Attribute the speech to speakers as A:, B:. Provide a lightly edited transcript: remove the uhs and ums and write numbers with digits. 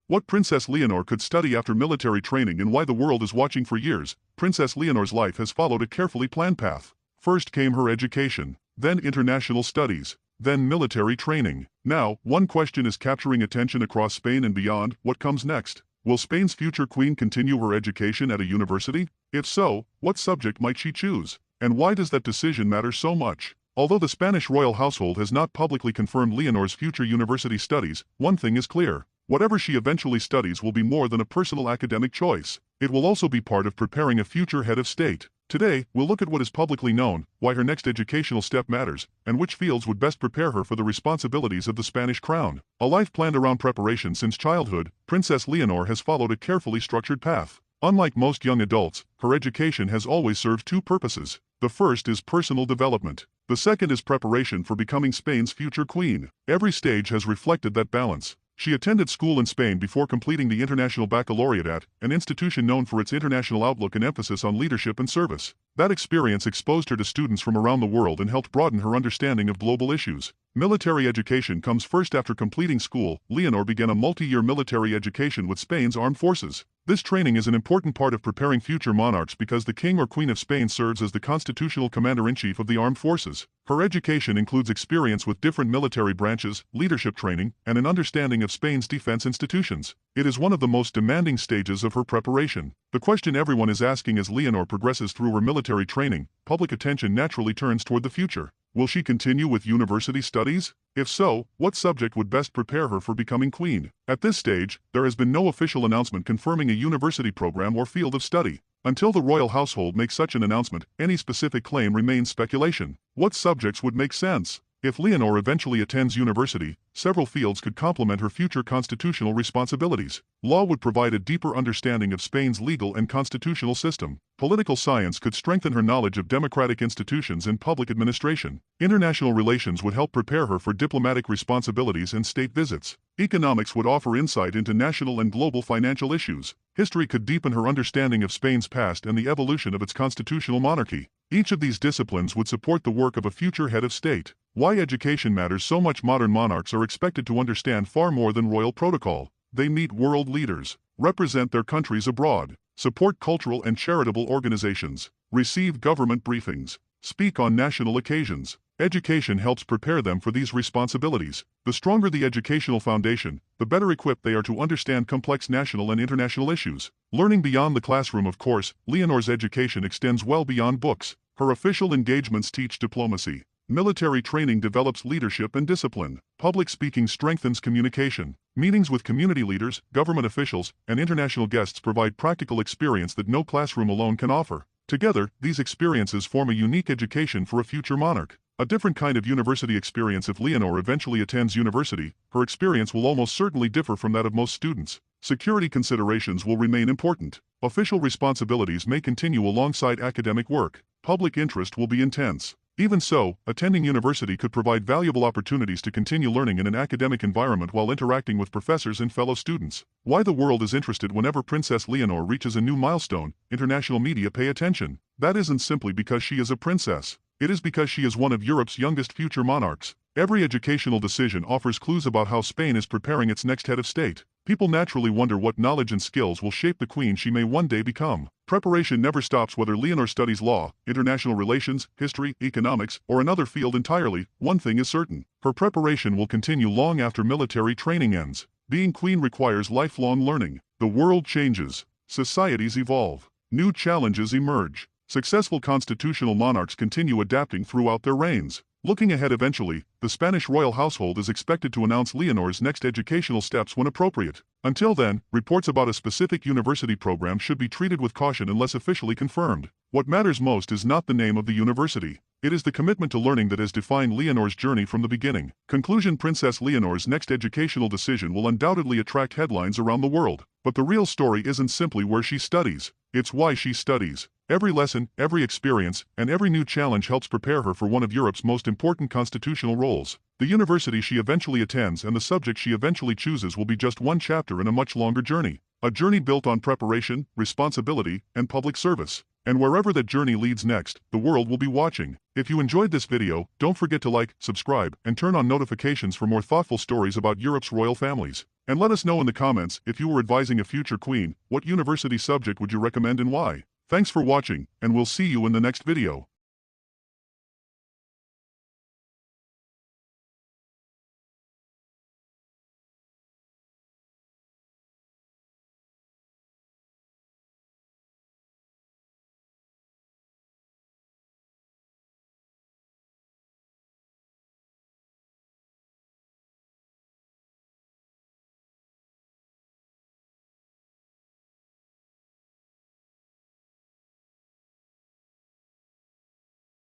A: What Princess Leonor could study after military training and why the world is watching for years. Princess Leonor's life has followed a carefully planned path. First came her education, then international studies, then military training. Now, one question is capturing attention across Spain and beyond: what comes next? Will Spain's future queen continue her education at a university? If so, what subject might she choose? And why does that decision matter so much? Although the Spanish royal household has not publicly confirmed Leonor's future university studies, one thing is clear. Whatever she eventually studies will be more than a personal academic choice. It will also be part of preparing a future head of state. Today, we'll look at what is publicly known, why her next educational step matters, and which fields would best prepare her for the responsibilities of the Spanish crown. A life planned around preparation since childhood, Princess Leonor has followed a carefully structured path. Unlike most young adults, her education has always served two purposes. The first is personal development. The second is preparation for becoming Spain's future queen. Every stage has reflected that balance. She attended school in Spain before completing the International Baccalaureate at an institution known for its international outlook and emphasis on leadership and service. That experience exposed her to students from around the world and helped broaden her understanding of global issues. Military education comes first. After completing school, Leonor began a multi-year military education with Spain's armed forces. This training is an important part of preparing future monarchs because the King or Queen of Spain serves as the constitutional commander-in-chief of the armed forces. Her education includes experience with different military branches, leadership training, and an understanding of Spain's defense institutions. It is one of the most demanding stages of her preparation. The question everyone is asking as Leonor progresses through her military training, public attention naturally turns toward the future. Will she continue with university studies? If so, what subject would best prepare her for becoming queen? At this stage, there has been no official announcement confirming a university program or field of study. Until the royal household makes such an announcement, any specific claim remains speculation. What subjects would make sense? If Leonor eventually attends university, several fields could complement her future constitutional responsibilities. Law would provide a deeper understanding of Spain's legal and constitutional system. Political science could strengthen her knowledge of democratic institutions and public administration. International relations would help prepare her for diplomatic responsibilities and state visits. Economics would offer insight into national and global financial issues. History could deepen her understanding of Spain's past and the evolution of its constitutional monarchy. Each of these disciplines would support the work of a future head of state. Why education matters so much. Modern monarchs are expected to understand far more than royal protocol. They meet world leaders, represent their countries abroad, support cultural and charitable organizations, receive government briefings, speak on national occasions. Education helps prepare them for these responsibilities. The stronger the educational foundation, the better equipped they are to understand complex national and international issues. Learning beyond the classroom. Of course, Leonor's education extends well beyond books. Her official engagements teach diplomacy. Military training develops leadership and discipline. Public speaking strengthens communication. Meetings with community leaders, government officials, and international guests provide practical experience that no classroom alone can offer. Together, these experiences form a unique education for a future monarch. A different kind of university experience. If Leonor eventually attends university, her experience will almost certainly differ from that of most students. Security considerations will remain important. Official responsibilities may continue alongside academic work. Public interest will be intense. Even so, attending university could provide valuable opportunities to continue learning in an academic environment while interacting with professors and fellow students. Why the world is interested whenever Princess Leonor reaches a new milestone. International media pay attention. That isn't simply because she is a princess. It is because she is one of Europe's youngest future monarchs. Every educational decision offers clues about how Spain is preparing its next head of state. People naturally wonder what knowledge and skills will shape the queen she may one day become. Preparation never stops. Whether Leonor studies law, international relations, history, economics, or another field entirely, one thing is certain: her preparation will continue long after military training ends. Being queen requires lifelong learning. The world changes. Societies evolve. New challenges emerge. Successful constitutional monarchs continue adapting throughout their reigns. Looking ahead, eventually, the Spanish royal household is expected to announce Leonor's next educational steps when appropriate. Until then, reports about a specific university program should be treated with caution unless officially confirmed. What matters most is not the name of the university. It is the commitment to learning that has defined Leonor's journey from the beginning. Conclusion: Princess Leonor's next educational decision will undoubtedly attract headlines around the world. But the real story isn't simply where she studies. It's why she studies. Every lesson, every experience, and every new challenge helps prepare her for one of Europe's most important constitutional roles. The university she eventually attends and the subject she eventually chooses will be just one chapter in a much longer journey. A journey built on preparation, responsibility, and public service. And wherever that journey leads next, the world will be watching. If you enjoyed this video, don't forget to like, subscribe, and turn on notifications for more thoughtful stories about Europe's royal families. And let us know in the comments, if you were advising a future queen, what university subject would you recommend and why? Thanks for watching, and we'll see you in the next video.